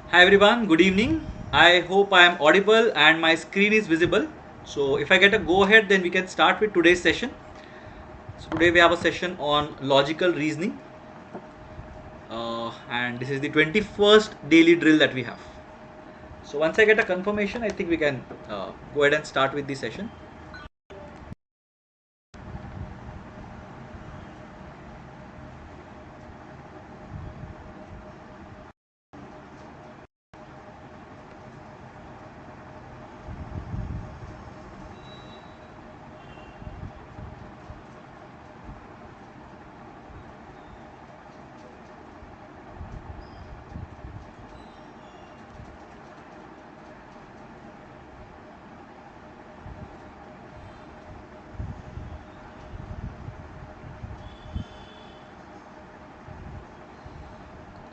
Hi everyone, good evening. I hope I am audible and my screen is visible. So if I get a go ahead, then we can start with today's session. So today we have a session on logical reasoning, and this is the 21st daily drill that we have. So once I get a confirmation, I think we can go ahead and start with the session.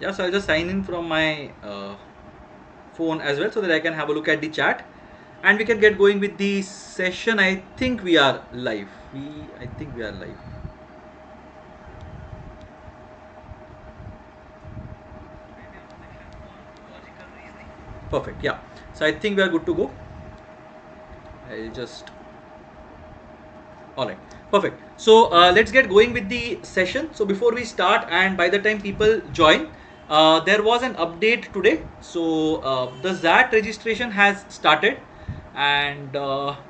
Yeah, so I'll just sign in from my phone as well so that I can have a look at the chat and we can get going with the session. I think we are live. I think we are live. Perfect. Yeah. So I think we are good to go. I'll just. All right. Perfect. So let's get going with the session. So before we start, and by the time people join, there was an update today. So the ZAT registration has started, and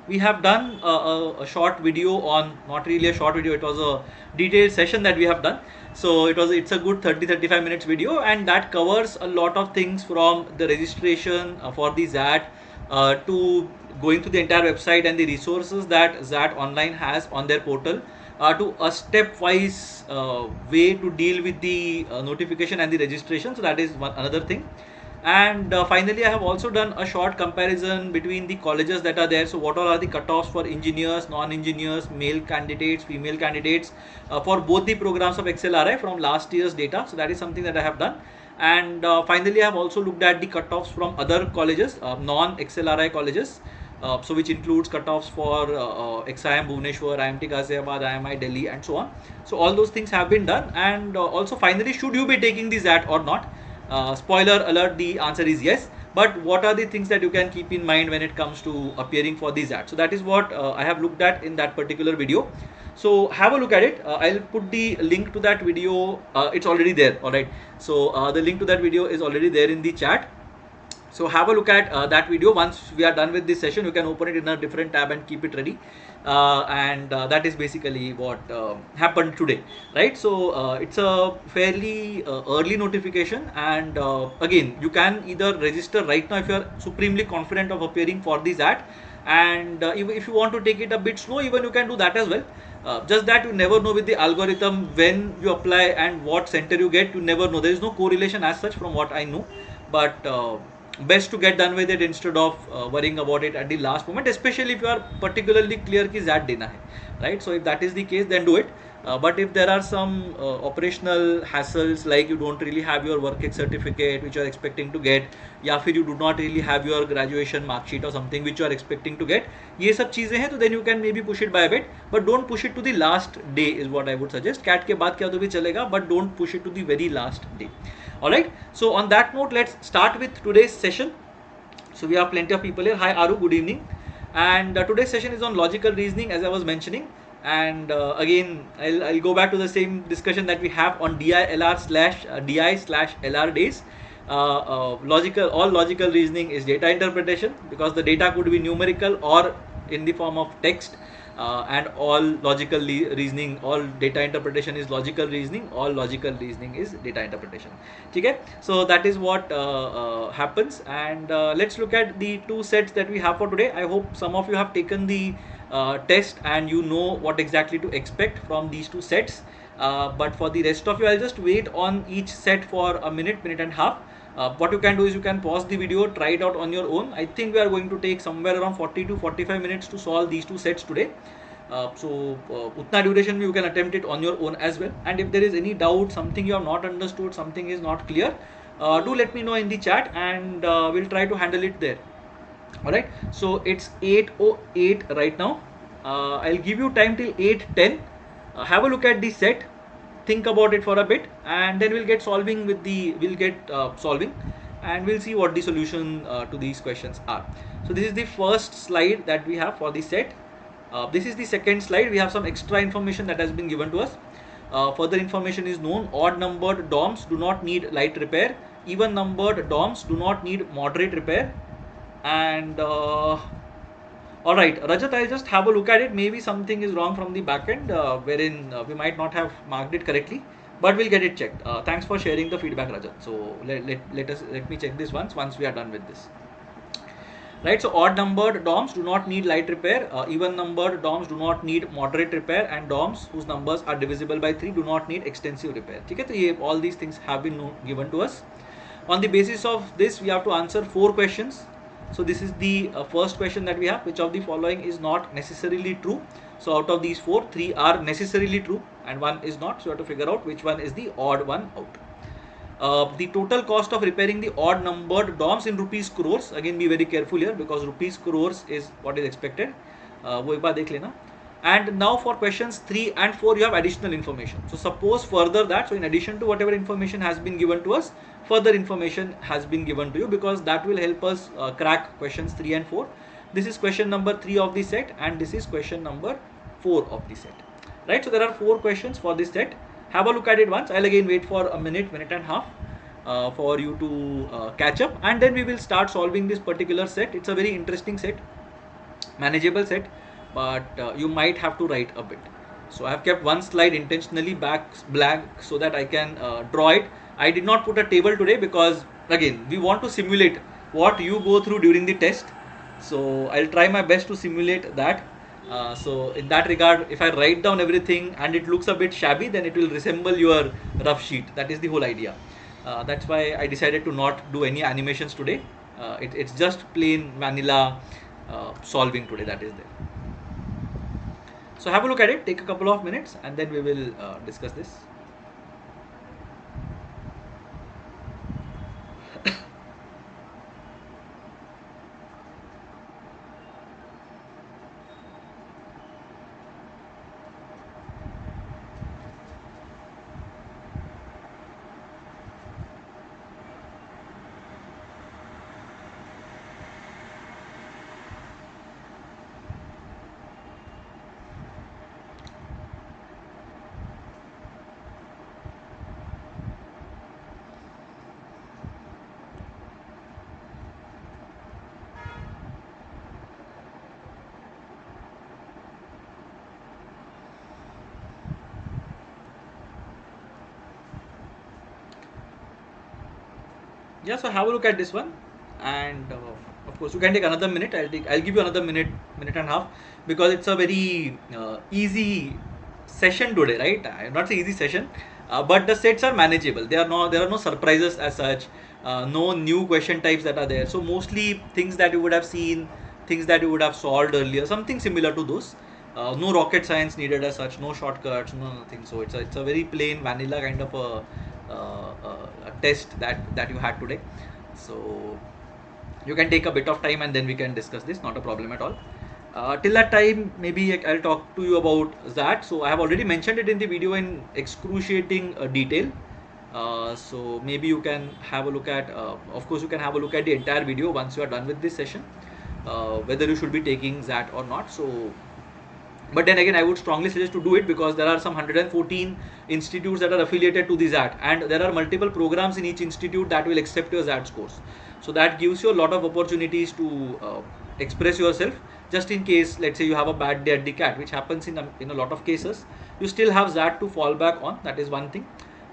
we have done a short video on, not really a short video, it was a detailed session that we have done. So it's a good 30-35 minutes video, and that covers a lot of things from the registration for the ZAT to going to the entire website and the resources that ZAT Online has on their portal, to a stepwise way to deal with the notification and the registration. So that is another thing. And finally, I have also done a short comparison between the colleges that are there. So what all are the cutoffs for engineers, non-engineers, male candidates, female candidates, for both the programs of XLRI from last year's data. So that is something that I have done. And finally, I have also looked at the cutoffs from other colleges, non-XLRI colleges. So which includes cutoffs for XIM Bhubaneswar, IMT Ghaziabad, IMI Delhi, and so on. So all those things have been done. And also finally, should you be taking the ZAT or not? Spoiler alert, the answer is yes. But what are the things that you can keep in mind when it comes to appearing for the ZAT? So that is what I have looked at in that particular video. So have a look at it. I'll put the link to that video. It's already there. All right. So the link to that video is already there in the chat. So have a look at that video. Once we are done with this session, you can open it in a different tab and keep it ready. And that is basically what happened today, right? So it's a fairly early notification, and again, you can either register right now if you are supremely confident of appearing for this ad, and if you want to take it a bit slow, even you can do that as well. Just that you never know with the algorithm when you apply and what center you get. You never know. There is no correlation as such from what I know, but best to get done with it instead of worrying about it at the last moment, especially if you are particularly clear ki ZAT dena hai, right? So if that is the case, then do it. But if there are some operational hassles, like you don't really have your work certificate which you are expecting to get, या फिर you do not really have your graduation mark sheet or something which you are expecting to get, ये सब चीज़ें हैं, तो then you can maybe push it by a bit, but don't push it to the last day is what I would suggest. CAT के बाद क्या तो भी चलेगा, but don't push it to the very last day. Alright, so on that note, let's start with today's session. So we have plenty of people here. Hi Aru, good evening. And today's session is on logical reasoning, as I was mentioning. And again, I'll go back to the same discussion that we have on DI/LR days. All logical reasoning is data interpretation, because the data could be numerical or in the form of text. And all logical reasoning, all data interpretation is logical reasoning, all logical reasoning is data interpretation. Okay, so that is what happens. And let's look at the two sets that we have for today. I hope some of you have taken the test and you know what exactly to expect from these two sets. But for the rest of you, I'll just wait on each set for a minute and a half. What you can do is you can pause the video, try it out on your own. I think we are going to take somewhere around 40 to 45 minutes to solve these two sets today. So utna duration you can attempt it on your own as well. And if there is any doubt, something you have not understood, something is not clear, do let me know in the chat, and we'll try to handle it there. Alright, so it's 8:08 right now. I'll give you time till 8:10. Have a look at the set, think about it for a bit, and then we'll get solving. and we'll see what the solution to these questions are. So this is the first slide that we have for the set. This is the second slide. We have some extra information that has been given to us. Further information is known. Odd numbered DOMs do not need light repair. Even numbered DOMs do not need moderate repair. And all right, Rajat, I'll just have a look at it. Maybe something is wrong from the backend, wherein we might not have marked it correctly, but we'll get it checked. Thanks for sharing the feedback, Rajat. So let me check this once we are done with this. Right, so odd numbered DOMs do not need light repair, even numbered DOMs do not need moderate repair, and DOMs whose numbers are divisible by 3 do not need extensive repair. Okay, so all these things have been given to us. On the basis of this, we have to answer 4 questions. So this is the first question that we have. Which of the following is not necessarily true? So out of these 4, 3 are necessarily true and 1 is not. So you have to figure out which one is the odd one out. The total cost of repairing the odd numbered DOMs in rupees crores. Again, be very careful here because rupees crores is what is expected. वो एक बार देख लेना. And now for questions 3 and 4, you have additional information. So suppose further that, so in addition to whatever information has been given to us, further information has been given to you, because that will help us crack questions 3 and 4. This is question number 3 of the set, and this is question number 4 of the set. Right, so there are 4 questions for this set. Have a look at it once. I'll again wait for a minute and a half for you to catch up, and then we will start solving this particular set. It's a very interesting set, manageable set, but you might have to write a bit. So I have kept one slide intentionally blank so that I can draw it. I did not put a table today because again we want to simulate what you go through during the test. So I'll try my best to simulate that. So in that regard, if I write down everything and it looks a bit shabby, then it will resemble your rough sheet. That is the whole idea. That's why I decided to not do any animations today. It's just plain vanilla solving today that is there. So have a look at it, take a couple of minutes, and then we will discuss this. Yeah, so have a look at this one, and of course you can take another minute. I'll give you another minute and a half, because it's a very easy session today, right? I'm not saying easy session, but the sets are manageable. There are no surprises as such, no new question types that are there. So mostly things that you would have seen, things that you would have solved earlier, something similar to those. No rocket science needed as such, no shortcuts, no nothing. So it's a very plain vanilla kind of a test that you had today. So you can take a bit of time and then we can discuss this, not a problem at all. Till that time, maybe I'll talk to you about that. So I have already mentioned it in the video in excruciating detail. So maybe you can have a look at, of course you can have a look at the entire video once you are done with this session, whether you should be taking that or not. So but then again, I would strongly suggest to do it, because there are some 114 institutes that are affiliated to the ZAT, and there are multiple programs in each institute that will accept your ZAT scores. So that gives you a lot of opportunities to express yourself. Just in case, let's say you have a bad day at the CAT, which happens in a lot of cases, you still have ZAT to fall back on. That is one thing.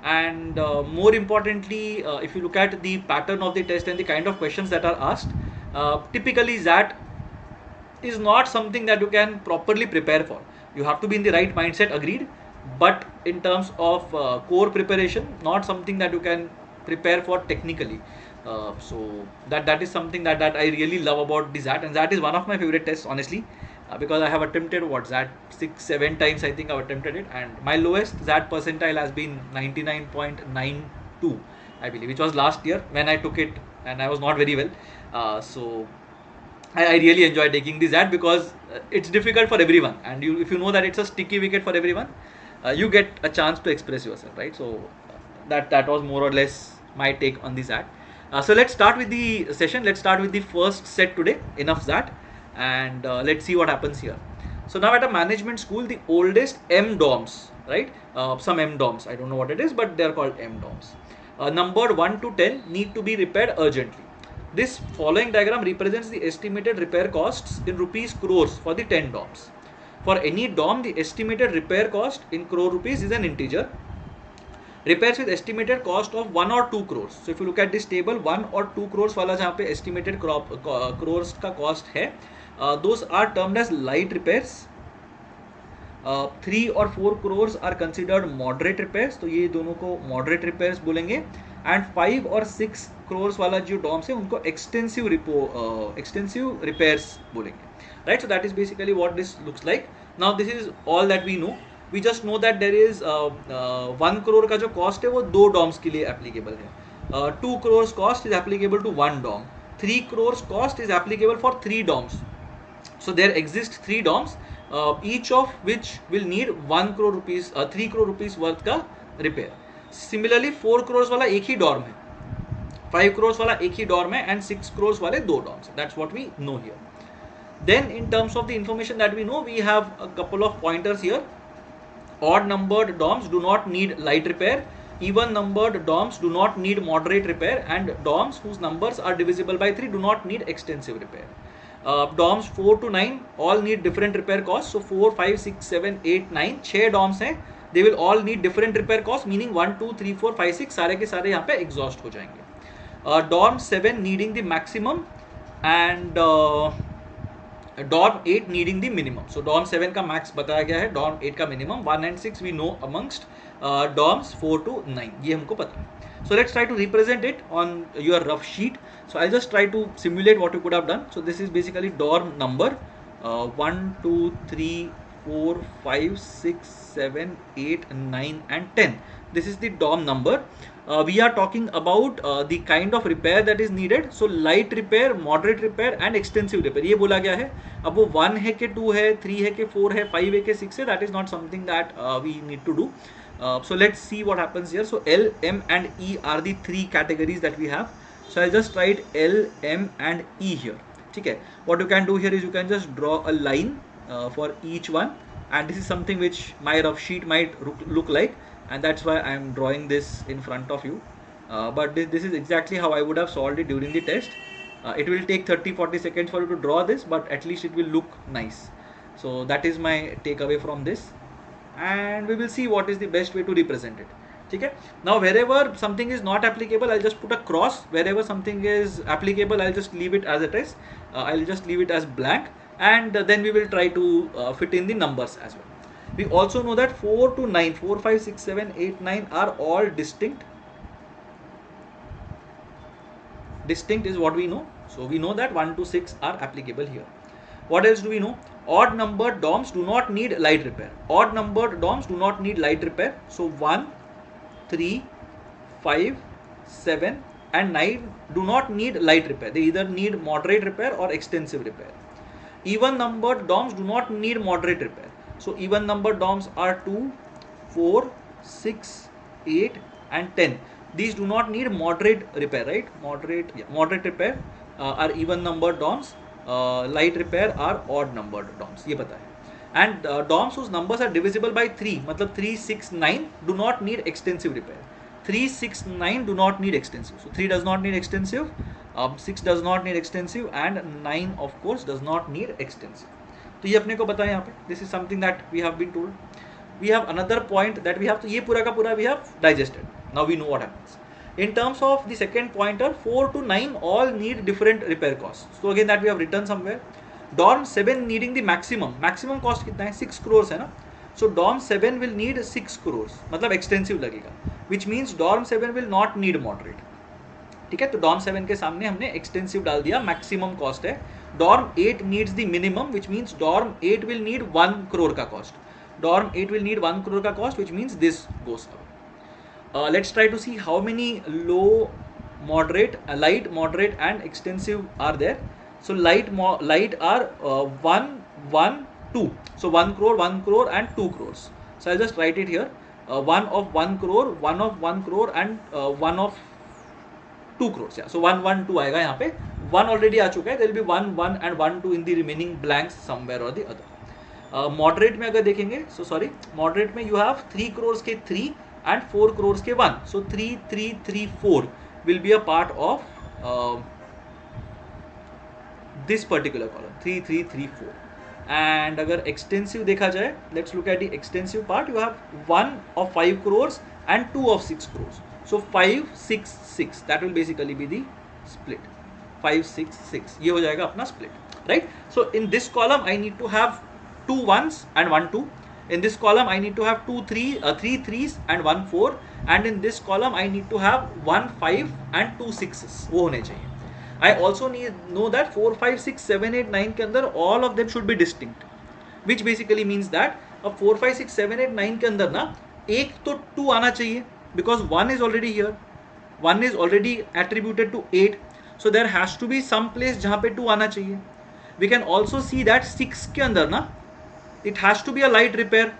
And more importantly, if you look at the pattern of the test and the kind of questions that are asked, typically ZAT is not something that you can properly prepare for. You have to be in the right mindset, agreed, but in terms of core preparation, not something that you can prepare for technically. So that is something that I really love about the ZAT, and ZAT is one of my favorite tests, honestly, because I have attempted ZAT 6-7 times, I think I've attempted it, and my lowest ZAT percentile has been 99.92, I believe, which was last year when I took it, and I was not very well. So I really enjoy taking the ZAT, because it's difficult for everyone, and if you know that it's a sticky wicket for everyone, you get a chance to express yourself, right? So that was more or less my take on the ZAT. So let's start with the session. Let's start with the first set today. Enough that, and let's see what happens here. So now at a management school, the oldest M dorms, right? Some M dorms. I don't know what it is, but they are called M dorms. Numbered 1 to 10 need to be repaired urgently. This following diagram represents the estimated repair costs in rupees crores for the 10 dorms. For any dorm, the estimated repair cost in crore rupees is an integer. Repairs with estimated cost of 1 or 2 crores. So if you look at this table, 1 or 2 crores वाला जहाँ पे estimated crores का cost है, those are termed as light repairs. 3 और 4 crores are considered moderate repairs, तो ये दोनों को moderate repairs बोलेंगे. एंड 5 और 6 crores वाला जो डॉम्स है उनको extensive repairs बोलेंगे. Right, so that is basically what this looks like. Now this is all that we know. We just know that there is 1 crore का जो cost है वो 2 डॉम्स के लिए applicable है. 2 crores cost is applicable to 1 DOM. 3 crores cost is applicable for 3 DOMs. So there exist 3 DOMs, each of which will need 1 crore rupees, 3 crore rupees worth का repair. Similarly 4 crores वाला एक ही dorm है, 5 crores वाला एक ही dorm है, and 6 crores वाले 2 DOMs. That's what we know here. Then in terms of the information that we know, we have a couple of pointers here. Odd numbered DOMs do not need light repair. Even numbered DOMs do not need moderate repair, and DOMs whose numbers are divisible by 3 do not need extensive repair. DOMs 4 to 9 all need different repair costs. So 4, 5, 6, 7, 8, 9 6 DOMs हैं, they will all need different repair costs, meaning 1, 2, 3, 4, 5, 6 सारे के सारे यहाँ पे exhaust हो जाएंगे. DOM 7 needing the maximum and DOM 8 needing the minimum. So DOM 7 का max बताया गया है, DOM 8 का minimum. 1 and 6 we know amongst DOMs 4 to 9, ये हमको पता है. So let's try to represent it on your rough sheet. So I'll just try to simulate what you could have done. So this is basically dorm number 1, 2, 3, 4, 5, 6, 7, 8, 9 and 10. This is the DOM number. We are talking about the kind of repair that is needed. So light repair, moderate repair and extensive repair ये बोला गया है. अब वो 1 है कि 2 है, 3 है कि 4 है, 5 है कि 6 है, that is not something that we need to do. So let's see what happens here. So L, M and E are the 3 categories that we have. So I'll just write L, M and E here. ठीक है. What you can do here is you can just draw a line for each one, and this is something which my rough sheet might look like, and that's why I am drawing this in front of you. But this is exactly how I would have solved it during the test. It will take 30-40 seconds for you to draw this, but at least it will look nice. So that is my takeaway from this, and we will see what is the best way to represent it. Okay. Now wherever something is not applicable, I'll just put a cross. Wherever something is applicable, I'll just leave it as it is. I'll just leave it as blank, and then we will try to fit in the numbers as well. We also know that 4 to 9, 4, 5, 6, 7, 8, 9 are all distinct. Distinct is what we know. So we know that 1 to 6 are applicable here. What else do we know? Odd numbered DOMs do not need light repair. Odd numbered DOMs do not need light repair. So 1, 3, 5, 7 and 9 do not need light repair. They either need moderate repair or extensive repair. Even numbered DOMs do not need moderate repair. So even numbered DOMs are 2, 4, 6, 8 and 10. These do not need moderate repair, right? Moderate repair are even numbered DOMs. Light repair are odd numbered DOMs. ये पता है. And DOMs whose numbers are divisible by 3, मतलब 3, 6, 9 do not need extensive repair. 3, 6, 9 do not need extensive. So 3 does not need extensive, 6 does not need extensive and 9 of course does not need extensive. तो ये अपने को पता है यहाँ पे. This is something that we have been told. We have another point that we have, तो ये पूरा का पूरा we have digested. Now we know what happens. In terms of the second pointer, 4 to 9 all need different repair costs. So again that we have written somewhere. DOM 7 needing the maximum. Maximum cost कितना है? 6 crores है ना. So DOM 7 will need 6 crores. मतलब extensive लगेगा. Which means DOM 7 will not need moderate. ठीक है, तो DOM 7 के सामने हमने extensive डाल दिया. Maximum cost है. DOM 8 needs the minimum, which means DOM 8 will need 1 crore का cost. DOM 8 will need 1 crore का cost, which means this goes away. Let's try to see how many low, moderate, light, moderate and extensive are there. So light are 1, 1, 2. So 1 crore and 2 crores. So I'll just write it here. 1 of 1 crore, 1 of 1 crore and 1 of 2 crores. So 1 1 2 आएगा यहाँ पे, 1 already आ चुका है, there will be 1 1 and 1 2 in the remaining blanks somewhere or the other. Moderate में अगर देखेंगे, so sorry, moderate में you have 3 crores के 3 and 4 crores के 1, so 3 3 3 4 will be a part of this particular column, 3 3 3 4. And अगर extensive देखा जाए, let's look at the extensive part, you have 1 of 5 crores and 2 of 6 crores, so 5 6 6, that will basically be the split. 5 6 6 ये हो जाएगा अपना split, right? So in this column I need to have 2 1s and 1 2. In this column I need to have 3 3s and 1 4, and in this column I need to have 1 5 and 2 6s, वो होने चाहिए. I also know that 4 5 6 7 8 9 के अंदर all of them should be distinct, which basically means that अब 4 5 6 7 8 9 के अंदर ना एक तो 2 आना चाहिए, because 1 is already here, 1 is already attributed to 8, so there has to be some place जहाँ पे 2 आना चाहिए. We can also see that 6 के अंदर ना it has to be a light repair,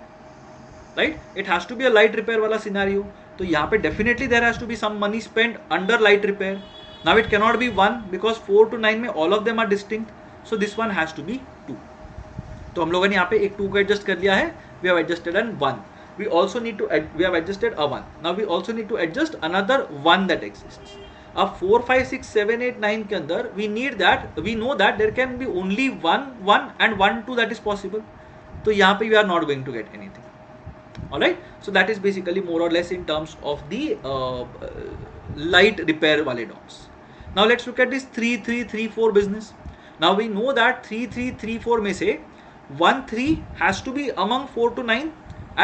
right? It has to be a light repair वाला scenario, तो यहाँ पे definitely there has to be some money spent under light repair. Now it cannot be 1 because 4 to 9 में all of them are distinct, so this one has to be 2. तो हम लोगों ने यहाँ पे एक 2 को adjust कर लिया है, we have adjusted an 1. We also need to we have adjusted a 1. Now we also need to adjust another 1 that exists. अब 4 5 6 7 8 9 के अंदर we need that, we know that there can be only 1 1 and 1 2 that is possible. तो यहाँ पे we are not going to get anything. Alright, so that is basically more or less in terms of the light repair वाले DOMs. Now let's look at this 3 3 3 4 business. Now we know that 3 3 3 4 में से 1 3 has to be among 4 to 9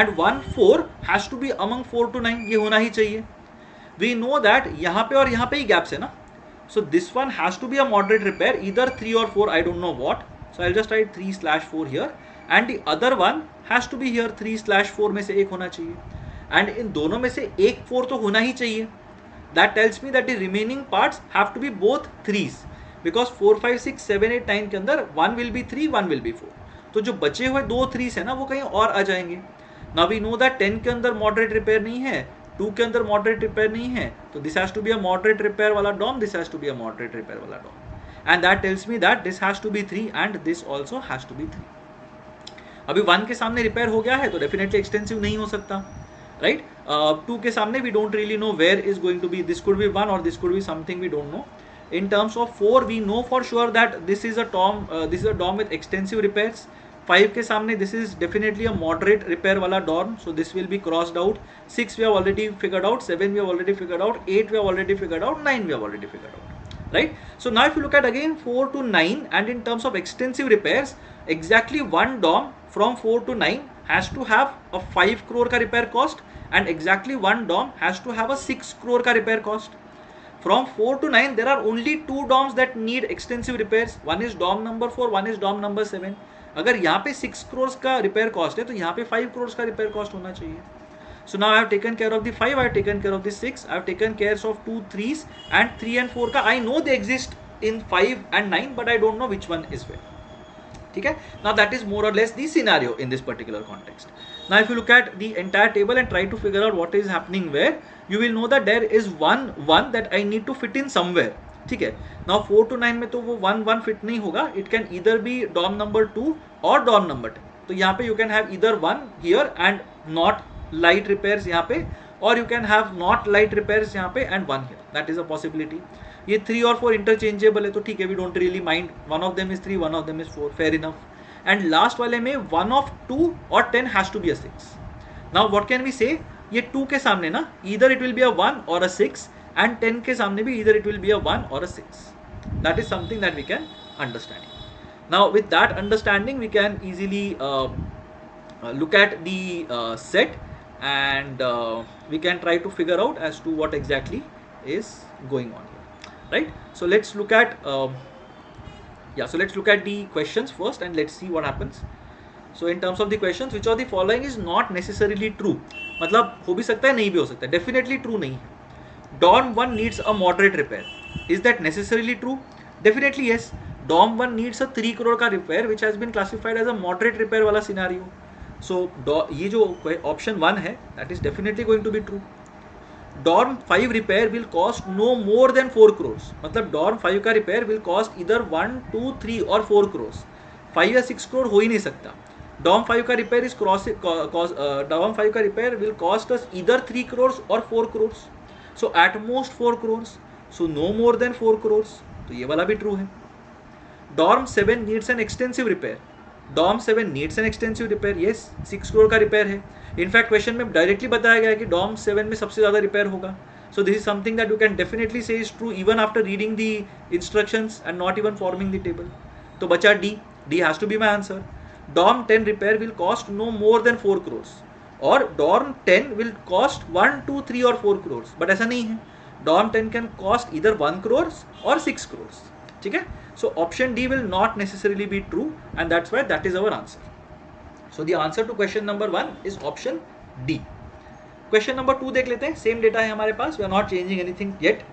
and 1 4 has to be among 4 to 9, ये होना ही चाहिए. We know that यहाँ पे और यहाँ पे ही gaps है ना, so this one has to be a moderate repair, either 3 or 4, I don't know what, so I'll just write 3/4 here, and the other one has to be here 3/4 में से एक होना चाहिए, and इन दोनों में से एक 4 तो होना ही चाहिए. That tells me that the remaining parts have to be both 3s, because 4 5 6 7 8 9 के अंदर 1 will be 3, 1 will be 4, तो जो बचे हुए 2 3s है ना वो कहीं और आ जाएंगे. Now we know that 10 के अंदर moderate repair नहीं है, 2 के अंदर moderate repair नहीं है, तो this has to be a moderate repair वाला DOM, this has to be a moderate repair वाला DOM, and that tells me that this has to be 3 and this also has to be 3. अभी 1 के सामने repair हो गया है तो definitely extensive नहीं हो सकता, right? 2 के सामने we don't really know where is going to be, this could be 1 or this could be something we don't know. In terms of 4 we know for sure that this is a DOM with extensive repairs. 5 के सामने this is definitely a moderate repair वाला DOM, so this will be crossed out. 6 we have already figured out, 7 we have already figured out, 8 we have already figured out, 9 we have already figured out, right? So now if you look at again 4 to 9, and in terms of extensive repairs, exactly one DOM from 4 to 9 has to have a 5 crore का repair cost, and exactly one DOM has to have a 6 crore का repair cost. From 4 to 9 there are only 2 DOMs that need extensive repairs, one is DOM number 4, one is DOM number 7. अगर यहाँ पे 6 crores का repair cost है तो यहाँ पे 5 crores का repair cost होना चाहिए. So now I have taken care of the 5, I have taken care of the 6, I have taken care of 2 3s and 3 and 4 का I know they exist in 5 and 9, but I don't know which one is where. ठीक है, now that is more or less the scenario in this particular context. Now if you look at the entire table and try to figure out what is happening where, you will know that there is 1 1 that I need to fit in somewhere. ठीक है, now 4 to 9 में तो वो 1 1 fit नहीं होगा, it can either be DOM number 2 or DOM number 10. तो यहाँ पे you can have either 1 here and not light repairs यहाँ पे, or you can have not light repairs यहाँ पे and 1 here. That is a possibility. ये 3 और 4 interchangeable है तो ठीक है, we don't really mind. One of them is 3, one of them is 4, fair enough. And last वाले में 1 of 2 or 10 has to be a 6. Now what can we say? ये 2 के सामने ना either it will be a 1 or a 6, and 10 के सामने भी either it will be a 1 or a 6. That is something that we can understand. Now with that understanding we can easily look at the set, and we can try to figure out as to what exactly is going on here, right? So let's look at so let's look at the questions first and let's see what happens. So in terms of the questions, which of the following is not necessarily true? मतलब हो भी सकता है नहीं भी हो सकता है, definitely true नहीं है. DOM 1 needs a moderate repair. Is that necessarily true? Definitely yes. DOM 1 needs a 3 crore का repair which has been classified as a moderate repair वाला scenario. So ये जो option 1 है that is definitely going to be true. Dorm 5 repair will cost no more than 4 crore. मतलब dorm 5 का repair will cost इधर 1, 2, 3 और 4 करोड़. 5 या 6 करोड़ हो ही नहीं सकता. डॉर्म 5 का रिपेयर इज डॉर्म 5 का रिपेयर विल कॉस्ट अस इधर 3 करोड़ और 4 crore. So at most 4 crore. So no more than 4 crore. तो ये वाला भी ट्रू है. Dorm 7 needs an extensive repair. Dorm 7 needs an extensive repair. Yes, 6 crore का रिपेयर है. इनफैक्ट क्वेश्चन में डायरेक्टली बताया गया है कि डॉर्म 7 में सबसे ज़्यादा रिपेयर होगा. So this is something that you can definitely say is true even after reading the instructions and not even forming the table. तो बचा D. D has to be my answer. Dorm 10 repair will cost no more than 4 crore. और dorm 10 will cost 1, 2, 3 और 4 crore. But ऐसा नहीं है. Dorm 10 can cost इधर 1 करोड़ और 6 करोड़. ठीक है. So option D will not necessarily be true, and that's why that is our answer. So the answer to question number 1 is option D. Question number 2 देख लेते हैं. Same data है हमारे पास. We are not changing anything yet.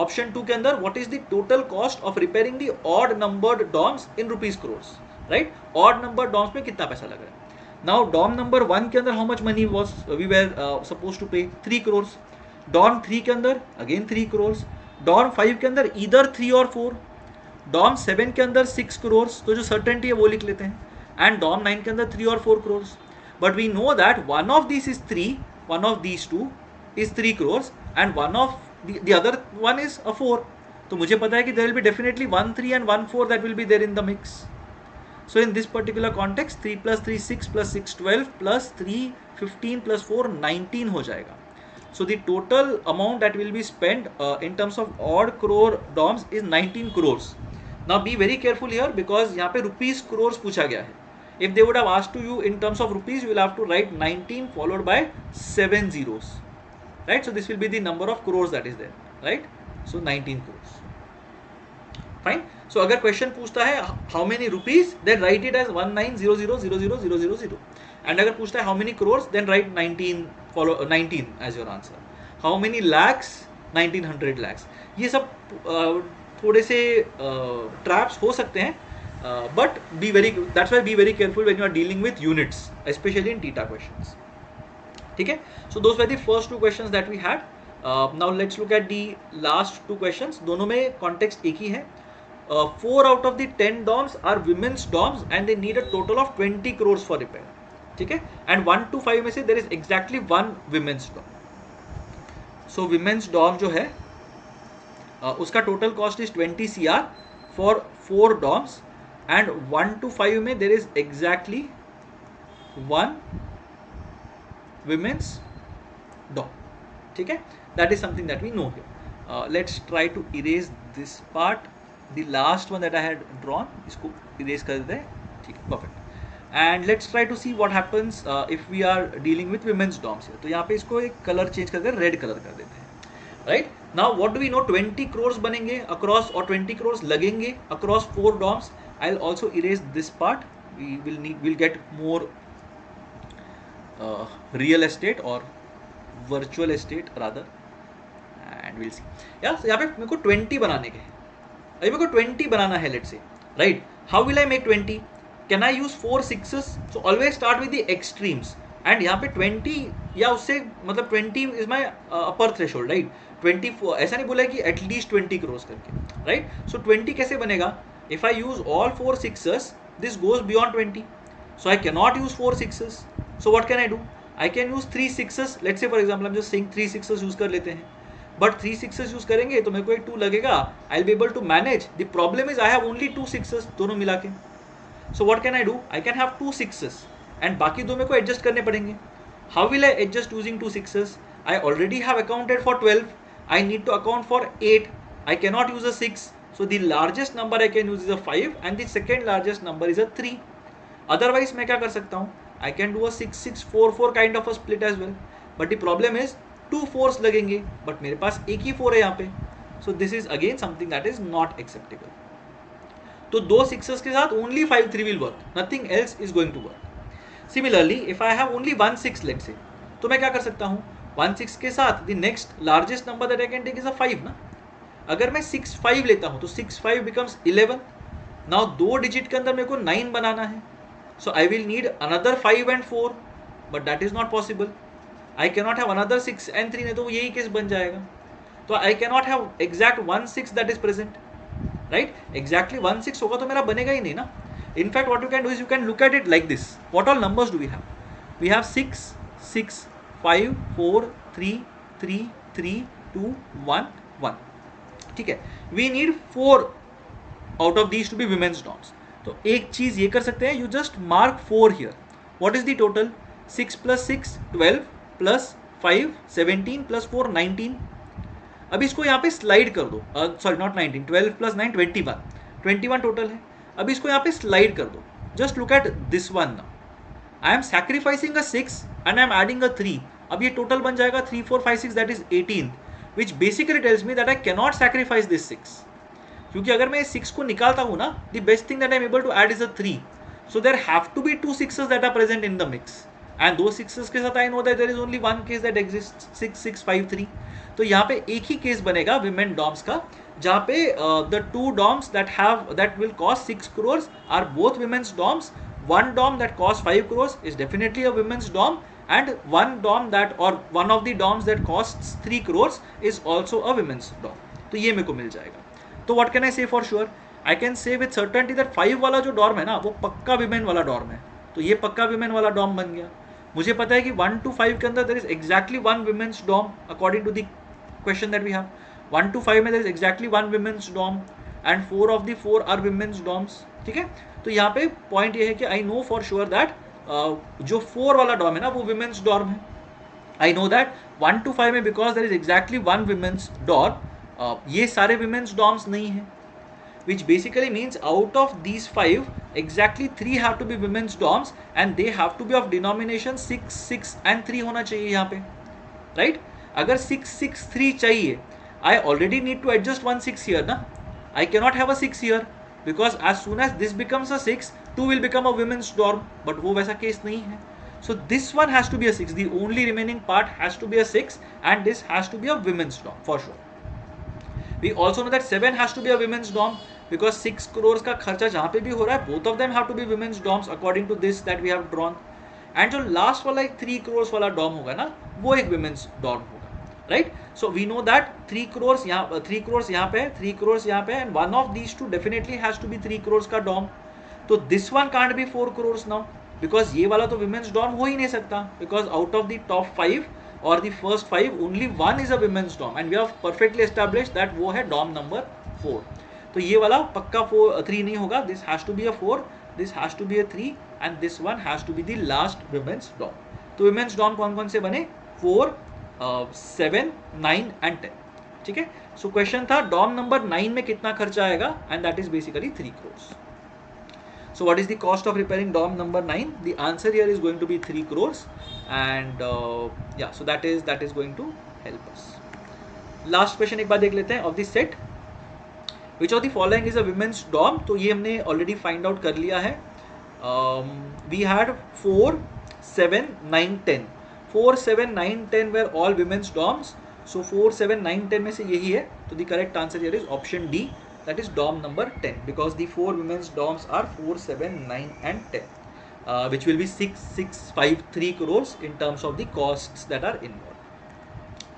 Option 2 के अंदर what is the total cost of repairing the odd numbered DOMs in rupees crores? Right? Odd numbered DOMs में कितना पैसा लग रहा है? Now DOM number 1 के अंदर how much money was we were supposed to pay? 3 crores. DOM 3 के अंदर again 3 crores. DOM 5 के अंदर either 3 और 4. डॉम 7 के अंदर 6 करोड़. तो जो सर्टेनिटी है वो लिख लेते हैं. एंड डॉम 9 के अंदर 3 और 4 crore. But we know that one of this is 3, one of these 2 is 3 crore and one of the other one is a 4. तो मुझे पता है कि there will be definitely 1 3 and 1 4 that will be there in the mix. So in this particular context 3 + 3 6 + 6 12 + 3 15 + 4 19 हो जाएगा. So the total amount that will be spent in terms of odd crore DOMs is 19 crores. Now be very careful here because यहाँ पे rupees crores पूछा गया है. If they would have asked to you in terms of rupees, you will have to write 19 followed by 7 zeros, right? So this will be the number of crores that is there, right? So 19 crores. Fine. So अगर question पूछता है how many rupees, then write it as 1900000000. And अगर पूछता है how many crores, then write 19 follow 19 as your answer. How many lakhs? 1900 lakhs. ये सब थोड़े से ट्रैप्स हो सकते हैं, but be very that's why be very careful when you are dealing with units, specially in theta questions. ठीक है. So those were the first 2 questions that we had. Now let's look at the last 2 questions. दोनों में context एक ही है. 4 out of the 10 DOMs are women's DOMs and they need a total of 20 crores for repair. ठीक है. And 1 to 5 में से there is exactly 1 women's DOM. So women's DOM जो है उसका total cost is 20 CR for 4 DOMs and 1 to 5 में there is exactly 1 women's DOM. ठीक है. That is something that we know here. Let's try to erase this part. The last one that I had drawn, इसको erase कर देते हैं. ठीक है. Perfect. And let's try to see what happens if we are dealing with women's DOMs here. तो यहाँ पे इसको एक कलर चेंज करके रेड कलर कर देते हैं. Right. Now what do we know? 20 crores बनेंगे अक्रॉस और 20 crores लगेंगे across 4 DOMs. I will also erase this part. We will get more real estate और virtual estate rather and will see. यहाँ पे मेरे को 20 बनाने के हैं. अभी मेरे को 20 बनाना है let's say. Right. How will I make 20? Can I use 4 6s? So always start with the extremes. And यहाँ पे 20 या उससे मतलब 20 is my upper threshold. Right. 24 ऐसा नहीं बोला कि एटलीस्ट 20 crores करके. राइट. सो 20 कैसे बनेगा? If I use all 4 6s, this goes beyond 20. So I can not use 4 6s. So what can I do? I can use 3 6s. Let's say for example हम just saying 3 6s use कर लेते हैं. But 3 6s use करेंगे तो मेरे को एक 2 लगेगा. I will be able to manage. The problem is I have only 2 6s दोनों मिला के. So what can I do? I can have 2 6s and बाकी 2 मेरे को एडजस्ट करने पड़ेंगे. How will I adjust using 2 6s? I already have accounted for 12. I need to account for 8. I cannot use a 6. So the largest number I can use is a 5 and the second largest number is a 3. Otherwise मैं क्या कर सकता हूँ? I can do a 6 6 4 4 kind of a split as well. But the problem is 2 4s लगेंगे but मेरे पास एक ही 4 है यहाँ पे. So this is again something that is not acceptable. तो 2 6s के साथ only 5 3 will work. Nothing else is going to work. Similarly, if I have only 1 6 let's say, तो मैं क्या कर सकता हूँ? 1 6 के साथ the next largest number that I can take is a 5 ना. अगर मैं 6 5 लेता हूँ तो 6 5 बिकम्स 11. नाउ 2 डिजिट के अंदर मेरे को 9 बनाना है. So I will need another 5 and 4 but that is not possible. I cannot have another 6 and 3, नहीं तो यही केस बन जाएगा. तो I cannot have exact 1 6 that is present, right. Exactly 1 6 होगा तो मेरा बनेगा ही नहीं ना. In fact what you can do is you can look at it like this. What all numbers do we have? We have 6 6 5 4 3 3 3 2 1 1. ठीक है. We need 4 out of these to be women's dorms. तो एक चीज ये कर सकते हैं, you just mark 4 here. What is the total? 6 + 6 12 + 5 17 + 4 19. अब इसको यहाँ पे स्लाइड कर दो. सॉरी नॉट 19, 12 + 9 21 टोटल है. अब इसको यहाँ पे स्लाइड कर दो. Just look at this one now. I am sacrificing a 6 and I am adding a 3. अब ये टोटल बन जाएगा 3 4 5 6 that is 18, which basically tells me that I cannot sacrifice this 6. क्योंकि अगर मैं 6 को निकालता हूँ ना, the best thing that I am able to add is a 3. So there have to be 2 6s that are present in the mix. And those 6s के साथ I know that there is only one case that exists, 6 6 5 3. तो यहाँ पे एक ही case बनेगा women DOMs का, जहाँ पे the 2 DOMs that will cost 6 crores are both women's DOMs. One DOM that costs 5 crores is definitely a women's DOM. And one DOM that, or one of the DOMs that costs 3 crores is also a women's DOM. तो ये मेरे को मिल जाएगा. तो what can I say for sure? I can say with certainty that 5 वाला जो DOM है ना, वो पक्का women वाला DOM है. तो ये पक्का women वाला DOM बन गया. मुझे पता है कि 1 to 5 के अंदर there is exactly one women's DOM according to the question that we have. 1 to 5 में there is exactly one women's DOM and 4 of the 4 are women's DOMs. ठीक है. तो यहाँ पे पॉइंट ये है कि I know for sure that जो 4 वाला डॉम है ना, वो विमेंस डॉर्म है. आई नो दैट 1 to 5 में because there is exactly one women's dorm, ये सारे विमेंस डॉर्म्स नहीं है, which basically means out of these 5 exactly 3 have to be women's DOMs and they have to be of denomination 6 6 and 3 होना चाहिए यहाँ पे, right? अगर 6 6 3 चाहिए, I already need to adjust 1 6 here ना. I cannot have a 6 here because as soon as this becomes a 6, 2 will become a women's DOM, but वो वैसा case नहीं है. So this one has to be a 6. The only remaining part has to be a 6 and this has to be a women's DOM for sure. We also know that 7 has to be a women's DOM because 6 crores का खर्चा जहाँ पे भी हो रहा है, both of them have to be women's DOMs according to this that we have drawn. And जो last वाला एक 3 crores वाला DOM होगा ना, वो एक women's DOM होगा, right? So we know that 3 crores यहाँ 3 crores यहाँ पे 3 crores यहाँ पे and one of these two definitely has to be 3 crores का DOM. तो this one can't be 4 crores now because ये वाला तो women's DOM हो ही नहीं सकता because out of the top 5 or the first 5 only one is a women's DOM and we have perfectly established that वो है DOM number 4. तो ये वाला पक्का 3 नहीं होगा. This has to be a 4, this has to be a 3 and this one has to be the last women's DOM. तो women's DOM कौन कौन से बने? 4 7 9 and 10. ठीक है. सो क्वेश्चन था DOM नंबर 9 में कितना खर्चा आएगा and that is basically 3 crores. So what is the cost of repairing DOM number 9? The answer here is going to be 3 crores and yeah, so that is going to help us. Last question एक बार देख लेते हैं. Of the set, which of the following is a women's DOM? तो ये हमने already find out कर लिया है. We had 4 7 9 10. 4 7 9 10 were all women's DOMs. So 4 7 9 10 में से यही है. तो the correct answer here is option D, that is DOM number 10 because the 4 women's DOMs are 4 7 9 and 10, which will be 6 6 5 3 crores in terms of the costs that are involved.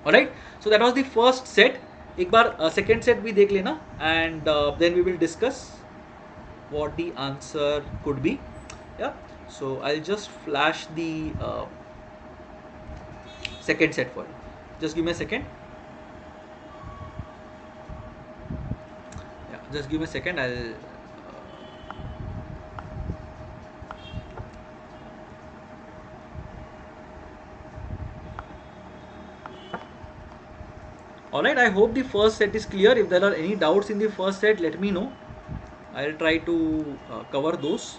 Alright, so that was the first set. एक बार second set भी देख लेना and then we will discuss what the answer could be. Yeah, so I'll just flash the second set for you. Just give me a second. Yeah, just give me a second. I'll Alright, I hope the first set is clear. If there are any doubts in the first set, let me know. I'll try to cover those.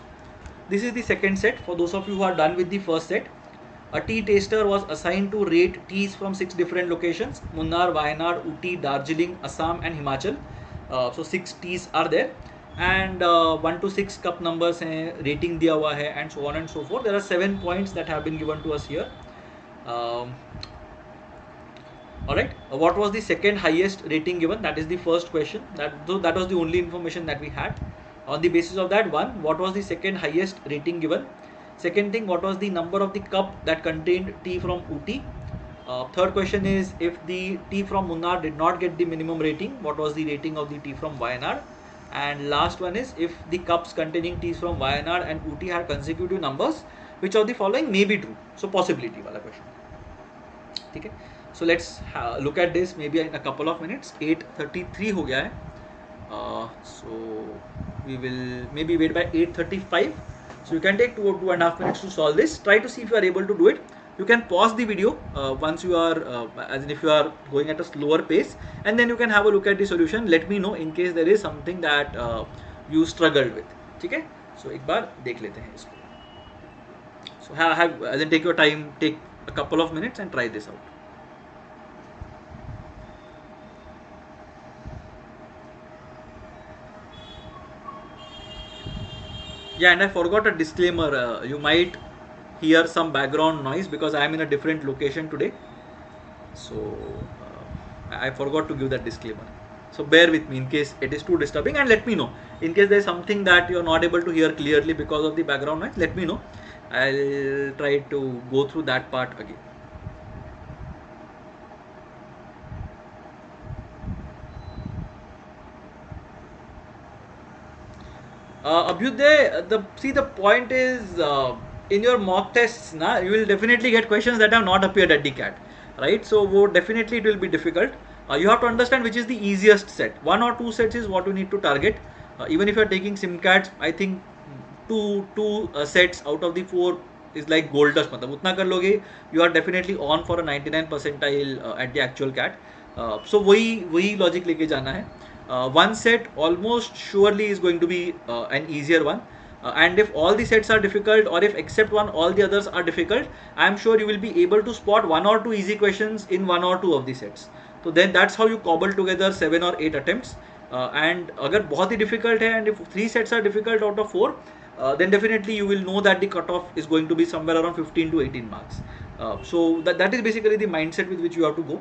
This is the second set. For those of you who are done with the first set, a tea taster was assigned to rate teas from 6 different locations: Munnar, Wayanad, Uti, Darjeeling, Assam and Himachal. So 6 teas are there and 1 to 6 cup numbers हैं, rating दिया हुआ है and so on and so forth. There are 7 points that have been given to us here. Alright, what was the second highest rating given? That is the first question. That was the only information that we had. On the basis of that, one, what was the second highest rating given? Second thing, what was the number of the cup that contained tea from Uti? Third question is, if the tea from Munnar did not get the minimum rating, what was the rating of the tea from Wayanad? And last one is, if the cups containing teas from Wayanad and Ooty had consecutive numbers, which of the following may be true? So possibility wala question. ठीक है, so let's look at this maybe in a couple of minutes. 8:33 हो गया है. So we will maybe wait by 8:35. So you can take 2.5 minutes to solve this. Try to see if you are able to do it. You can pause the video once you are, as in if you are going at a slower pace, and then you can have a look at the solution. Let me know in case there is something that you struggled with. ठीक है, so एक बार देख लेते हैं इसको. So then take your time, take a couple of minutes and try this out. Yeah, and I forgot a disclaimer. You might hear some background noise because I am in a different location today. So I forgot to give that disclaimer. So bear with me in case it is too disturbing, and let me know in case there is something that you are not able to hear clearly because of the background noise. Let me know. I'll try to go through that part again. Abhyuday, the point is, in your mock tests, you will definitely get questions that have not appeared at the CAT, right? So definitely it will be difficult. You have to understand which is the easiest set. 1 or 2 sets is what you need to target. Even if you are taking SimCATs, I think two sets out of the 4 is like gold dust. मतलब उतना कर लोगे, you are definitely on for a 99 percentile at the actual CAT. So वही logic लेके जाना है. One set almost surely is going to be an easier one. And if all the sets are difficult, or if except one all the others are difficult, I am sure you will be able to spot 1 or 2 easy questions in 1 or 2 of the sets. So then that's how you cobble together 7 or 8 attempts. And अगर बहुत ही difficult है, and if 3 sets are difficult out of 4, then definitely you will know that the cutoff is going to be somewhere around 15 to 18 marks. So that is basically the mindset with which you have to go.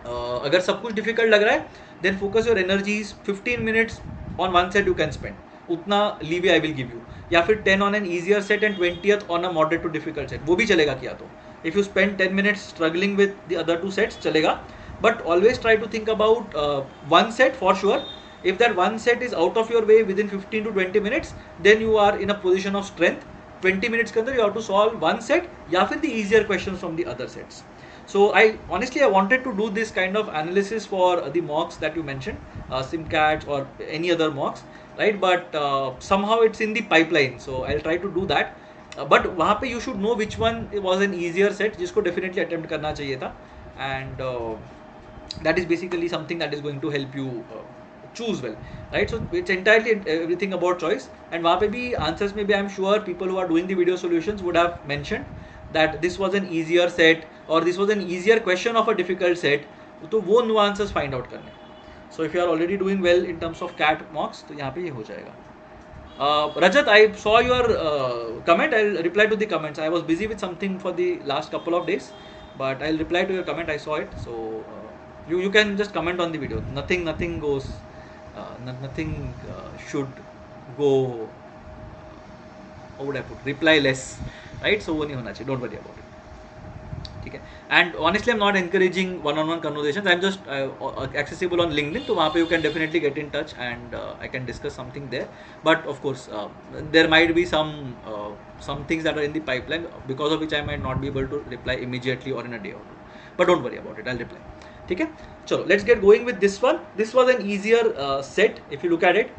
अगर सब कुछ difficult लग रहा है, then focus your energies. 15 minutes on one set you can spend. उतना leeway I will give you. या फिर 10 on an easier set and 20th on a moderate to difficult set. वो भी चलेगा किया तो. If you spend 10 minutes struggling with the other 2 sets, चलेगा. But always try to think about one set for sure. If that one set is out of your way within 15 to 20 minutes, then you are in a position of strength. 20 minutes के अंदर you have to solve one set या फिर the easier questions from the other sets. So I wanted to do this kind of analysis for the mocks that you mentioned, SimCATs or any other mocks, right? But somehow it's in the pipeline, so I'll try to do that. But वहाँ पे you should know which one was an easier set जिसको definitely attempt करना चाहिए था, and that is basically something that is going to help you choose well, right? So it's entirely everything about choice, and वहाँ पे भी answers में भी I'm sure people who are doing the video solutions would have mentioned that this was an easier set or this was an easier question of a difficult set. तो वो nuances find out करने. So if you are already doing well in terms of CAT mocks, तो यहाँ पे ये हो जाएगा. Rajat, I saw your comment. I'll reply to the comments. I was busy with something for the last couple of days, but I'll reply to your comment. I saw it. So you can just comment on the video. Nothing goes. Nothing should go. How would I put? Reply less, right? So वो नहीं होना चाहिए. Don't worry about it. ठीक है. And honestly, I'm not encouraging one-on-one conversations. I'm just accessible on LinkedIn. So वहाँ पे you can definitely get in touch, and I can discuss something there. But of course, there might be some things that are in the pipeline because of which I might not be able to reply immediately or in a day or two. But don't worry about it. I'll reply. ठीक है. चलो, let's get going with this one. This was an easier set if you look at it.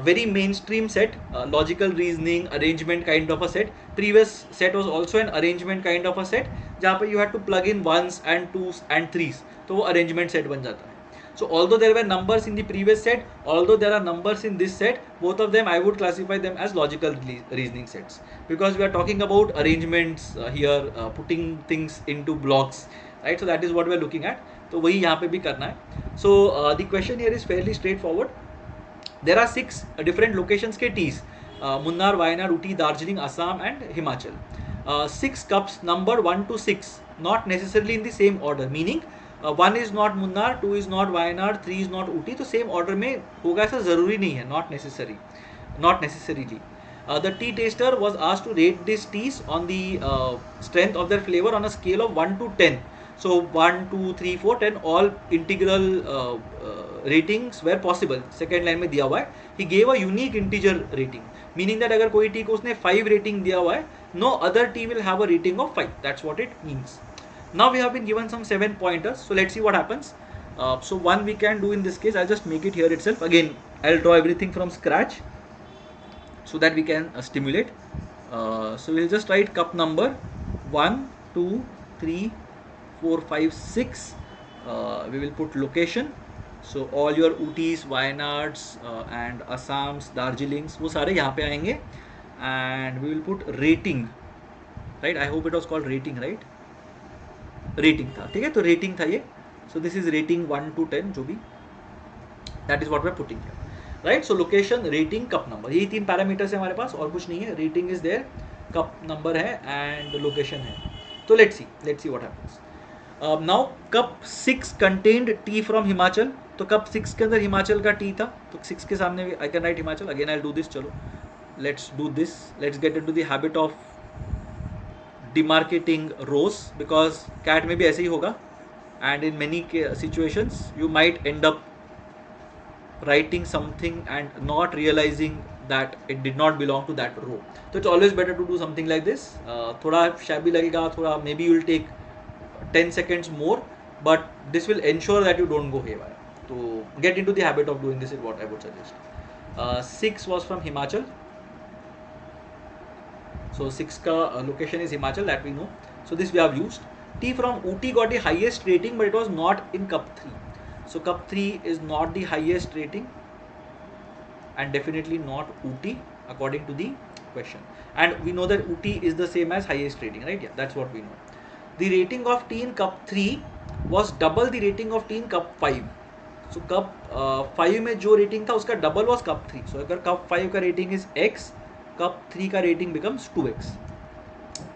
Very mainstream set, logical reasoning, arrangement kind of a set. Previous set was also an arrangement kind of a set, जहाँ पे you had to plug in ones and twos and threes, तो वो arrangement set बन जाता है. So although there were numbers in the previous set, although there are numbers in this set, both of them I would classify them as logical reasoning sets, because we are talking about arrangements here, putting things into blocks, right? So that is what we are looking at. तो वही यहाँ पे भी करना है. So the question here is fairly straightforward. There are 6 different locations के teas, Munnar, Wayanad, Ooty, Darjeeling, Assam and Himachal. 6 cups numbered 1 to 6, not necessarily in the same order, meaning 1 is not Munnar, 2 is not Wayanad, 3 is not Ooty. तो same order में होगा ऐसा ज़रूरी नहीं है, not necessarily. The tea taster was asked to rate these teas on the strength of their flavor on a scale of 1 to 10. So 1, 2, 3, 4, 10 all integral ratings were possible. Second line में दिया हुआ है he gave a unique integer rating, meaning that अगर कोई T को उसने 5 rating दिया हुआ है, no other t will have a rating of 5. That's what it means. Now we have been given some 7 pointers, so let's see what happens. So one we can do in this case, I'll just make it here itself. Again, I'll draw everything from scratch so that we can stimulate. So we'll just write cup number 1, 2, 3, 4, 5, 6. We will put location. So all your Utis, Wayanads and Assams, Darjeelings, वो सारे यहाँ पे आएंगे. And we will put rating, right? I hope it was called rating, right? Rating था, ठीक है? तो rating था ये. So this is rating 1 to 10 जो भी. That is what we are putting here, right? So location, rating, cup number. यही 3 parameters है हमारे पास और कुछ नहीं है. Rating is there, cup number है and location है. तो let's see what happens. Now cup 6 contained tea from Himachal. तो cup 6 के अंदर हिमाचल का टी था, तो 6 के सामने I can write Himachal. Again I'll do this. चलो let's do this. Let's get into the habit of demarcating rows, because cat में भी ऐसे ही होगा, and in many situations you might end up writing something and not realizing that it did not belong to that row. So it's always better to do something like this. थोड़ा shabby लगेगा, थोड़ा maybe you will take 10 seconds more, but this will ensure that you don't go haywire. So get into the habit of doing this is what I would suggest. 6 was from Himachal. So 6 ka location is Himachal, that we know. So this we have used. Tea from Ooty got the highest rating, but it was not in cup 3. So cup 3 is not the highest rating and definitely not Ooty according to the question. And we know that Ooty is the same as highest rating, right? Yeah, that's what we know. The rating of tea in cup 3 was double the rating of tea in cup 5. So cup 5 में जो rating था उसका double was cup 3. So अगर cup 5 का rating is x, cup 3 का rating becomes 2x.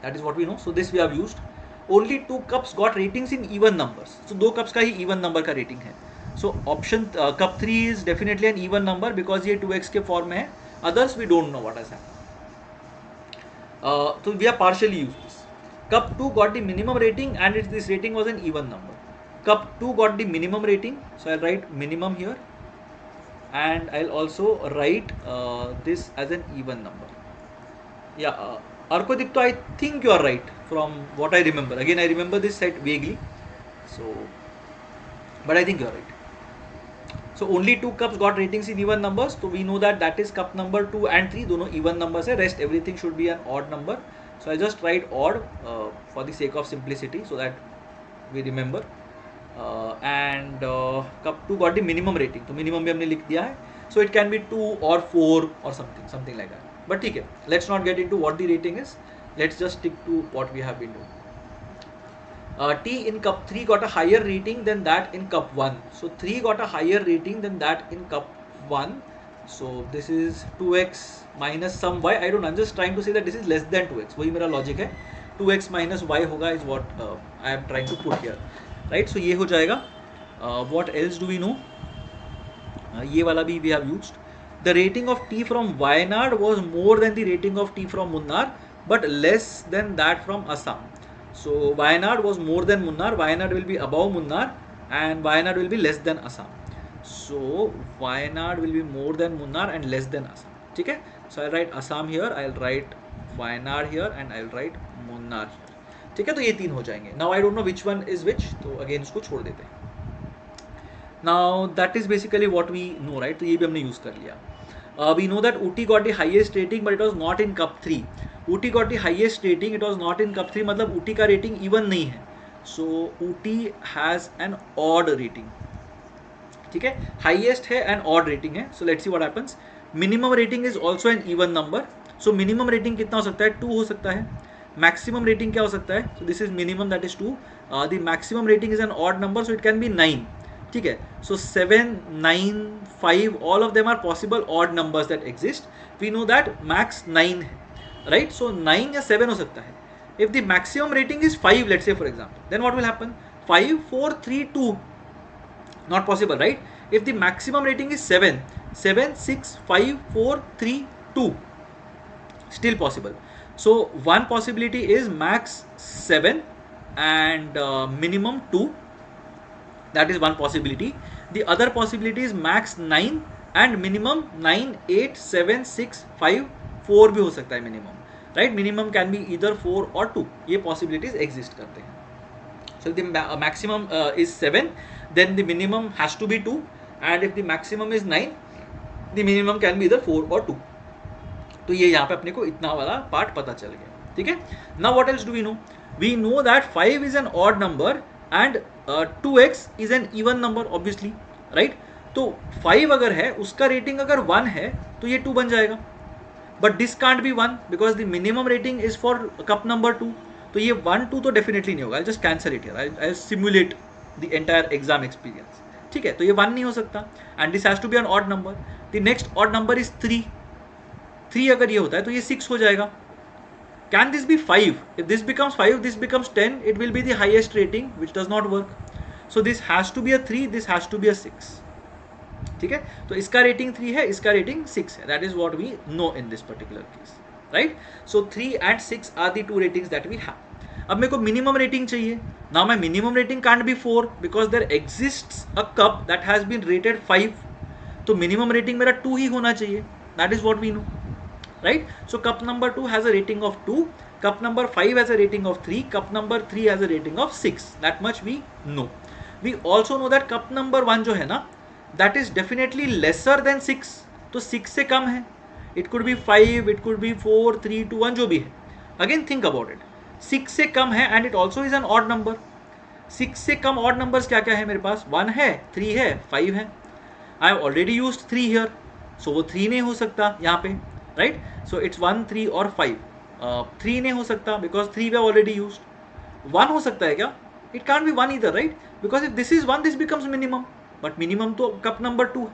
That is what we know. So this we have used. Only 2 cups got ratings in even numbers. So 2 cups का ही even number का rating है. So option cup 3 is definitely an even number because ये 2x के form में है. Others we don't know what has happened. So we have partially used this. Cup 2 got the minimum rating and this rating was an even number. Cup 2 got the minimum rating. So I'll write minimum here. And I'll also write this as an even number. Yeah, Arkodipto, I think you are right from what I remember. Again, I remember this set vaguely. So, but I think you are right. So only 2 cups got ratings in even numbers. So we know that that is cup number 2 and 3. दोनों even numbers है. Rest everything should be an odd number. So I just write odd for the sake of simplicity so that we remember. And cup 2 got the minimum rating. तो minimum भी हमने लिख दिया है. So it can be 2 or 4 or something like that. But ठीक है, let's not get into what the rating is. Let's just stick to what we have been doing. Tea in cup 3 got a higher rating than that in cup 1. So 3 got a higher rating than that in cup 1. So this is 2x minus some y. I don't know. I'm just trying to say that this is less than 2x. वही मेरा logic है. 2x minus y होगा is what I am trying to put here. Right? So ये हो जाएगा. What else do we know? ये वाला भी we have used. The rating of tea from Wayanad was more than the rating of tea from Munnar, but less than that from Assam. So Wayanad was more than Munnar. Wayanad will be above Munnar, and Wayanad will be less than Assam. So Wayanad will be more than Munnar and less than Assam. ठीक है? So I'll write Assam here. I'll write Wayanad here, and I'll write Munnar here. ठीक है? तो ये 3 हो जाएंगे. Now I don't know which one is which. तो again इसको छोड़ देते हैं. Now that is basically what we know, right? तो ये भी हमने use कर लिया. We know that Ooty got the highest rating, but it was not in cup 3. Ooty got the highest rating, it was not in cup 3. मतलब Ooty का rating even नहीं है. So Ooty has an odd rating. ठीक है? Highest है and odd rating है. So let's see what happens. Minimum rating is also an even number. So minimum rating कितना हो सकता है? 2 हो सकता है. Maximum rating क्या हो सकता है? So this is minimum, that is 2. The maximum rating is an odd number, so it can be 9. ठीक है? So 7, 9, 5, all of them are possible odd numbers that exist. We know that max 9 है, right? So 9 या 7 हो सकता है. If the maximum rating is 5, let's say for example, then what will happen? 5, 4, 3, 2. Not possible, right? If the maximum rating is 7, 7, 6, 5, 4, 3, 2. Still possible. So one possibility is max 7 and minimum 2. That is one possibility. The other possibility is max 9 and minimum 9, 8, 7, 6, 5, 4 भी हो सकता है minimum, right? Minimum can be either 4 or 2. ये possibilities exist करते हैं. So if the maximum is 7, then the minimum has to be 2, and if the maximum is 9, the minimum can be either 4 or 2. तो ये यहाँ पे अपने को इतना वाला पार्ट पता चल गया. ठीक है. Now what else do we know? We know that 5 is an odd number and 2x is an even number obviously, right? तो 5 अगर है, उसका रेटिंग अगर 1 है तो ये 2 बन जाएगा. But this can't be 1 because the minimum rating is for cup number 2. तो ये 1, 2 तो डेफिनेटली नहीं होगा. I just cancel it here. I simulate the entire exam experience. ठीक है. तो ये 1 नहीं हो सकता and this has to be an odd number. The next odd number is 3. 3 अगर ये होता है तो ये 6 हो जाएगा. Can this be 5? If this becomes 5, this becomes 10, it will be the highest rating, which does not work. So this has to be a 3, this has to be a 6. ठीक है. तो इसका रेटिंग 3 है, इसका रेटिंग 6 है. That is what we know in this particular case, right? So 3 and 6 are the two ratings that we have. अब मेरे को मिनिमम रेटिंग चाहिए. Now my minimum rating can't be 4 because there exists a cup that has been rated 5. तो minimum rating मेरा 2 ही होना चाहिए. That is what we know. Right? So cup number 2 has a rating of 2, cup number 5 has a rating of 3, cup number 3 has a rating of 6. That much we know. We also know that cup number 1 जो है ना, that is definitely lesser than 6. तो 6 से कम है. It could be 5, it could be 4, 3, 2, 1 जो भी है. Again think about it. 6 से कम है and it also is an odd number. 6 से कम odd numbers क्या क्या है मेरे पास? 1 है, 3 है, 5 है. I have already used 3 here. So वो 3 नहीं हो सकता यहाँ पे. Right? So it's 1, 3 or 5. 3 नहीं हो सकता because 3 we have already used. 1 हो सकता है क्या? It can't be 1 either, right? Because if this is 1, this becomes minimum. But minimum तो cup number 2.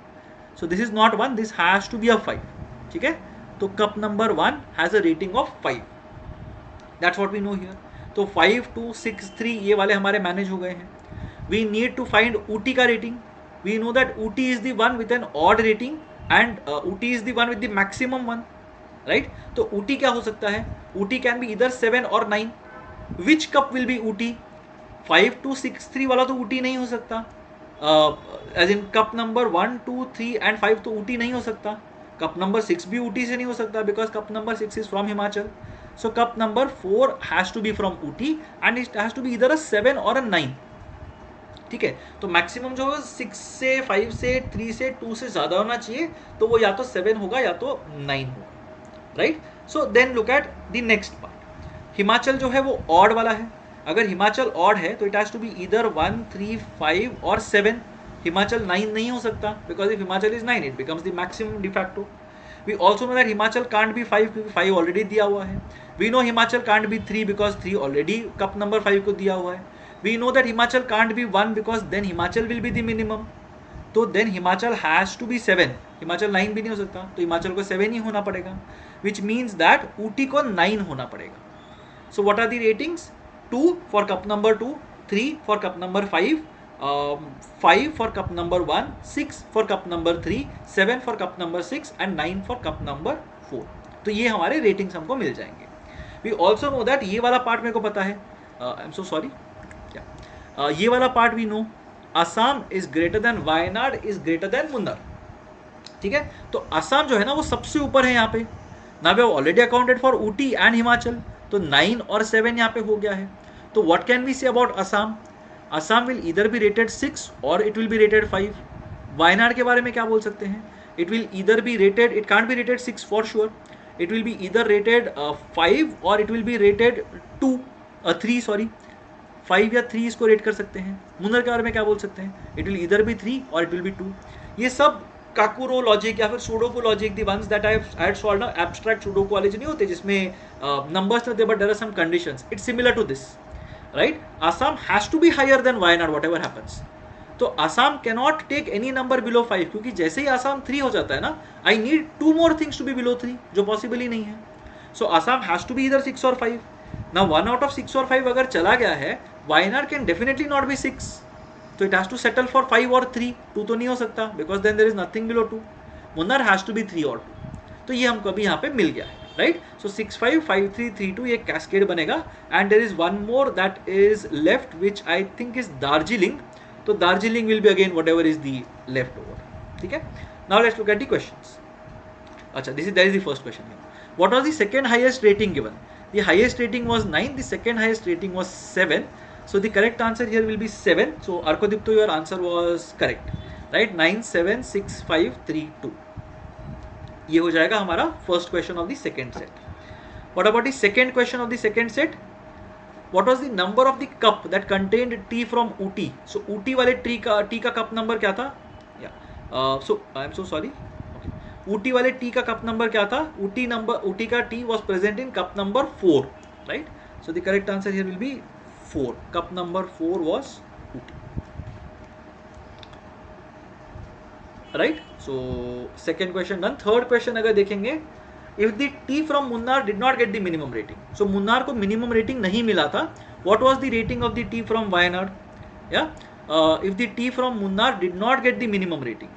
So this is not 1, this has to be a 5. ठीक है? तो cup number 1 has a rating of 5. That's what we know here. तो 5, 2, 6, 3 ये वाले हमारे manage हो गए हैं. We need to find UT का rating. We know that UT is the one with an odd rating and UT is the one with the maximum one. Right. तो ऊटी क्या हो सकता है? ऊटी कैन बी इधर 7 और 9. विच कप विल बी ऊटी? 5, 2, 6, 3 वाला तो ऊटी नहीं हो सकता. As in cup number 1, 2, 3 and 5 तो ऊटी नहीं हो सकता. कप नंबर 6 भी ऊटी से नहीं हो सकता because cup number 6 is from Himachal. So cup number 4 has to be from Ooty and it has to be either a 7 और अ 9. ठीक है. तो मैक्सिमम जो है 6 से 5 से 3 से 2 से ज़्यादा होना चाहिए. तो वो या तो 7 होगा या तो 9 होगा. Right. So then look at the next part. Himachal जो है वो ऑड वाला है. अगर हिमाचल ऑड है तो it has to be either 1, 3, 5 और 7. हिमाचल 9 नहीं हो सकता because if Himachal is 9 it becomes the maximum de facto. We also know that Himachal can't be 5 क्योंकि 5 ऑलरेडी दिया हुआ है. We know Himachal can't be 3 because 3 already cup number 5 को दिया हुआ है. We know that Himachal can't be 1 because then Himachal will be the minimum. तो then Himachal has to be 7. Himachal 9 भी नहीं हो सकता तो हिमाचल को 7 ही होना पड़ेगा. Which means that ऊटी को 9 होना पड़ेगा. So what are the ratings? 2 for cup number 2, 3 for cup number 5, 5 for cup number 1, 6 for cup number 3, 7 for cup number 6 and 9 for cup number 4. तो ये हमारे रेटिंग्स हमको मिल जाएंगे. We also know that ये वाला पार्ट मेरे को पता है. I'm so sorry. ये वाला part we know. Assam is greater than Wayanad is greater than Munnar. ठीक है. तो असम जो है ना वो सबसे ऊपर है यहाँ पे. Now we have already accounted for Ooty and Himachal. तो 9 और 7 यहाँ पे हो गया है. तो what can we say about Assam? Assam will either be rated 6 or it will be rated 5. Wayanad के बारे में क्या बोल सकते हैं? It will either be rated, it can't be rated 6 for sure. It will be either rated 5 or it will be rated 3 sorry. 5 या 3 इसको rate कर सकते हैं. मुन्नर के बारे में क्या बोल सकते हैं? It will either be 3 or it will be 2. ये सब काकुरो लॉजिक या फिर sudoku logic, the ones that I had solved ना, एब्स्ट्रैक्ट सुडोकू वाले जो नहीं होते जिसमें नंबर्स नहीं होते but there are some conditions. It's similar to this, right. Assam has to be higher than Wayanad whatever happens. तो Assam can not take any number below 5 क्योंकि जैसे ही आसाम 3 हो जाता है ना, I need 2 more things to be below 3 जो पॉसिबल ही नहीं है. So Assam has to be either 6 और 5. नाउ 1 आउट ऑफ 6 और 5 अगर चला गया है, Wayanad can definitely not be 6. तो it has to settle for 5 और 3. 2 तो नहीं हो सकता because then there is nothing below 2. Munnar has to be 3 और 2. तो ये हमको अभी यहाँ पे मिल गया है. राइट. सो 655332 ये कैस्केड बनेगा. And there is one more that is left which I think is Darjeeling. तो Darjeeling will be again whatever is the left over. ठीक है. Now let's look at the questions. अच्छा, this is that is the first question here. What was the second highest rating given? The highest rating was 9. The second highest rating was 7. So the correct answer here will be 7. So Arkadipto, your answer was correct, right? 9 7 6 5 3 2. ये हो जाएगा हमारा first question of the second set. What about the second question of the second set? What was the number of the cup that contained tea from Ooty? So Ooty वाले tea का cup number क्या था? Yeah. So I am so sorry. Ooty वाले T का cup number क्या था? ऊटी का tea was present in cup number 4, right. So the correct answer here will be 4. Cup number 4 was Ooty, right. So second question done. Third question अगर देखेंगे, if the tea from Munnar did not get the minimum rating. So Munnar को minimum rating नहीं मिला था. What was the rating of the tea from Wayanad? या if the tea from Munnar did not get the minimum rating.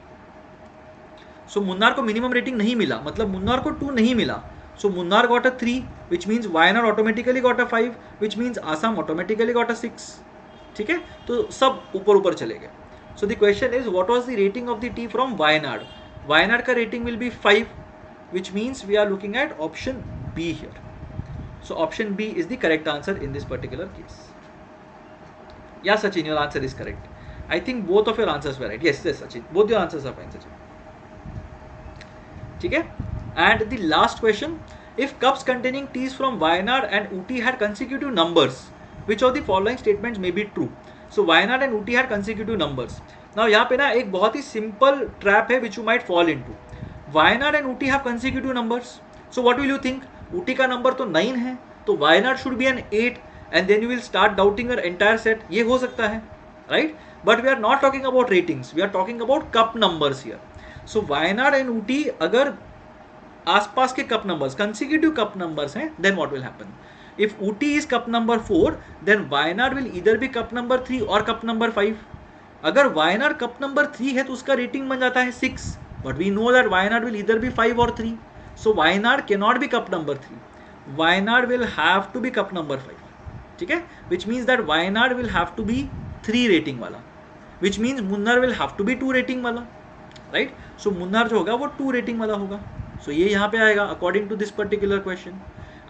So Munnar को minimum rating नहीं मिला, मतलब मुन्नार को 2 नहीं मिला. So Munnar got a 3 which means Wayanad automatically got a 5 which means Assam automatically got a 6. ठीक है, तो सब ऊपर ऊपर चले गए. So the question is what was the rating of the tea from Wayanad? Wayanad का rating will be 5 which means we are looking at option B here. So option B is the correct answer in this particular case. या Sachin, your answer is correct. I think both of your answers were right. Yes yes Sachin, both your answers are fine Sachin. ठीक है. And the last question, if cups containing teas from Wayanad and Ooty had consecutive numbers, which of the following statements may be true? So Wayanad and Ooty had consecutive numbers. Now यहाँ पे ना एक बहुत ही simple trap है which you might fall into. Wayanad and Ooty have consecutive numbers. So what will you think? Ooty का number तो 9 है, तो Wayanad should be an 8 and then you will start doubting your entire set. ये हो सकता है, right. But we are not talking about ratings, we are talking about cup numbers here. So Wayanad and Ooty अगर आसपास के cup numbers consecutive cup numbers हैं, then what will happen? If Ooty is cup number 4, then Wayanad will either be cup number 3 और cup number 5. अगर Wayanad cup number 3 है तो उसका rating बन जाता है 6, but we know that Wayanad will either be 5 और 3. So Wayanad can not be cup number 3. Wayanad will have to be cup number 5. ठीक है, which means that Wayanad will have to be 3 rating वाला, which means Munnar will have to be 2 rating वाला, right. So Munnar जो होगा वो 2 rating वाला होगा. सो ये यहाँ पे आएगा according to this particular question.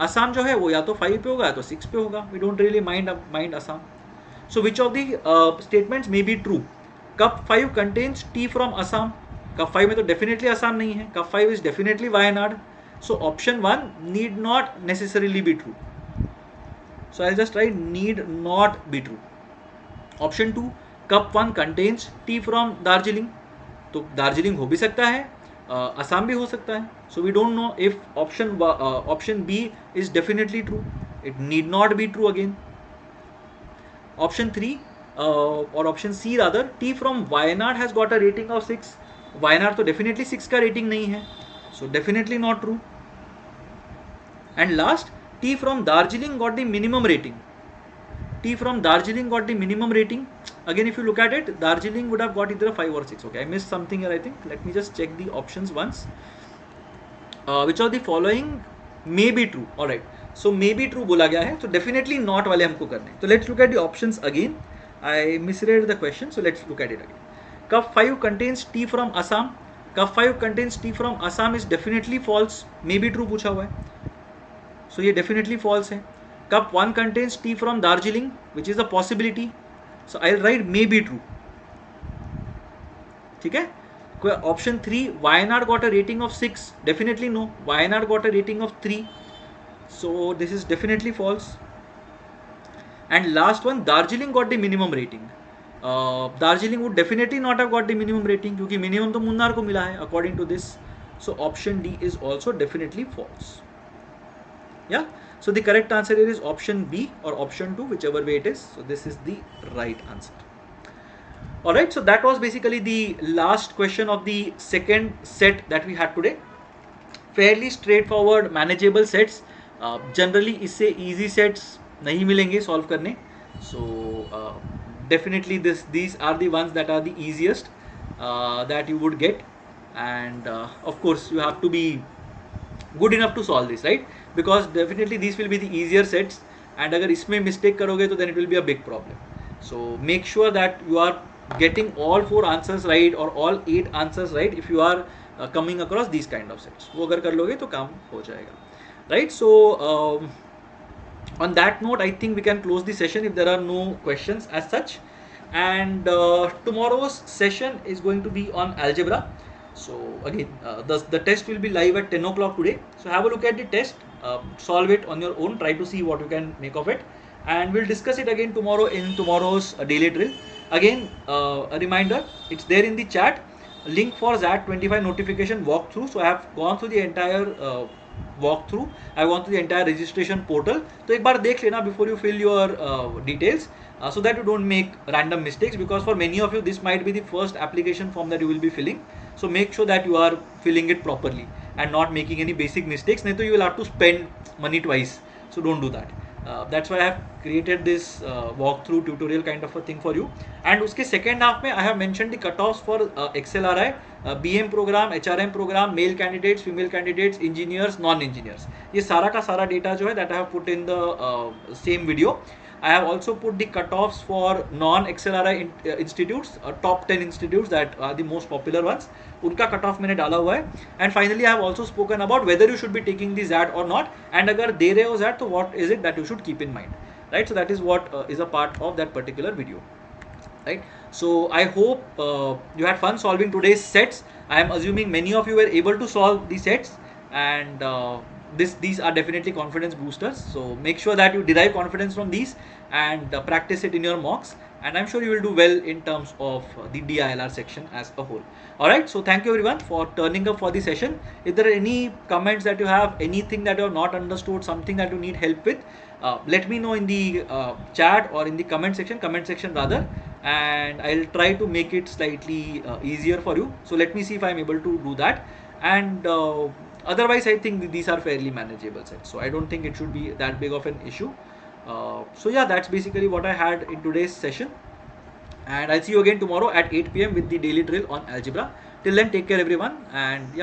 Assam जो है वो या तो 5 पे होगा या तो 6 पे होगा. We don't really mind Assam. So which of the statements may be true? Cup 5 contains tea from Assam. Cup 5 में तो डेफिनेटली असम नहीं है. Cup 5 is definitely Wayanad. So option 1 need not necessarily be true. So I just write need not be true. Option 2, cup 1 contains tea from Darjeeling. तो दार्जिलिंग हो भी सकता है, असम भी हो सकता है. So we don't know if option B is definitely true. It need not be true again. Option 3 और option C rather, tea from Wayanad has got a rating of 6. Wayanad तो डेफिनेटली 6 का रेटिंग नहीं है, so definitely not true. And last, tea from Darjeeling got the minimum rating. T from Darjeeling got the minimum rating. Again, if you look at it, Darjeeling would have got either a 5 or 6. Okay, I missed something here, I think. Let me just check the options once. Which of the following may be true? Alright, so may be true बोला गया है, तो definitely not वाले हमको करने हैं. So let's look at the options again. I misread the question, so let's look at it again. Cup 5 contains tea from Assam. Cup 5 contains tea from Assam is definitely false. May be true पूछा हुआ है, so ये definitely false है. Cup 1 contains tea from Darjeeling, which is a possibility. So I'll write may be true. ठीक है. Option 3, Wayanad got a rating of 6. Definitely no. Wayanad got a rating of 3. So this is definitely false. And last one, Darjeeling got the minimum rating. Darjeeling would definitely not have got the minimum rating क्योंकि minimum तो मुन्नार को मिला है according to this. So option D is also definitely false. Yeah. So the correct answer here is option B or option 2, whichever way it is. So this is the right answer. Alright, so that was basically the last question of the second set that we had today. Fairly straightforward, manageable sets. Generally इससे easy sets नहीं मिलेंगे solve करने. So definitely these are the ones that are the easiest that you would get. And of course you have to be good enough to solve this, right? Because definitely these will be the easier sets, and अगर इसमें mistake करोगे तो then it will be a big problem. So make sure that you are getting all 4 answers right or all 8 answers right if you are coming across these kind of sets. वो अगर कर लोगे तो काम हो जाएगा, right? So on that note, I think we can close the session if there are no questions as such. And tomorrow's session is going to be on algebra. So again, the test will be live at 10 o'clock today. So have a look at the test, solve it on your own, try to see what you can make of it, and we'll discuss it again tomorrow in tomorrow's daily drill. Again, a reminder, it's there in the chat, link for ZAT25 notification walkthrough. So I have gone through the entire walkthrough, I have gone through the entire registration portal. तो एक बार देख लेना before you fill your details, so that you don't make random mistakes, because for many of you this might be the first application form that you will be filling. So make sure that you are filling it properly and not making any basic mistakes, नहीं तो you will have to spend money twice. So don't do that. That's why I have created this walkthrough tutorial kind of a thing for you. And उसके second half में I have mentioned the cutoffs for XLRI, BM program, HRM program, male candidates, female candidates, engineers, non-engineers. ये सारा का सारा data जो है that I have put in the same video. I have also put the cutoffs for non-XLRI institutes, top 10 institutes that are the most popular ones. उनका cutoff मैंने डाला हुआ है. And finally, I have also spoken about whether you should be taking the ZAT or not. And अगर दे रहे हो ZAT, तो what is it that you should keep in mind, right? So that is what is a part of that particular video, right? So I hope you had fun solving today's sets. I am assuming many of you were able to solve the sets, and these are definitely confidence boosters. So make sure that you derive confidence from these and practice it in your mocks, and I'm sure you will do well in terms of the DILR section as a whole. Alright, so thank you everyone for turning up for the session. If there are any comments that you have, anything that you have not understood, something that you need help with, let me know in the chat or in the comment section rather, and I'll try to make it slightly easier for you. So let me see if I'm able to do that. And otherwise, I think these are fairly manageable sets, so I don't think it should be that big of an issue. So yeah, that's basically what I had in today's session, and I'll see you again tomorrow at 8 p.m. with the daily drill on algebra. Till then, take care everyone, and yeah.